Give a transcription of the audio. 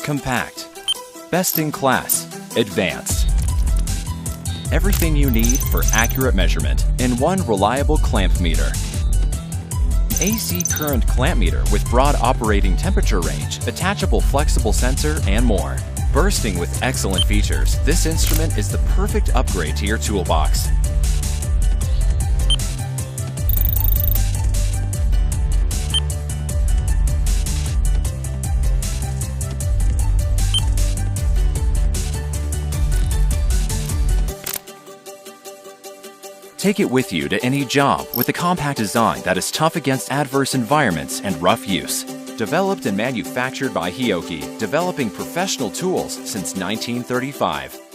compact, best in class, advanced. Everything you need for accurate measurement in one reliable clamp meter. AC current clamp meter with broad operating temperature range, attachable flexible sensor, and more. Bursting with excellent features, this instrument is the perfect upgrade to your toolbox. Take it with you to any job with a compact design that is tough against adverse environments and rough use. Developed and manufactured by Hioki, developing professional tools since 1935.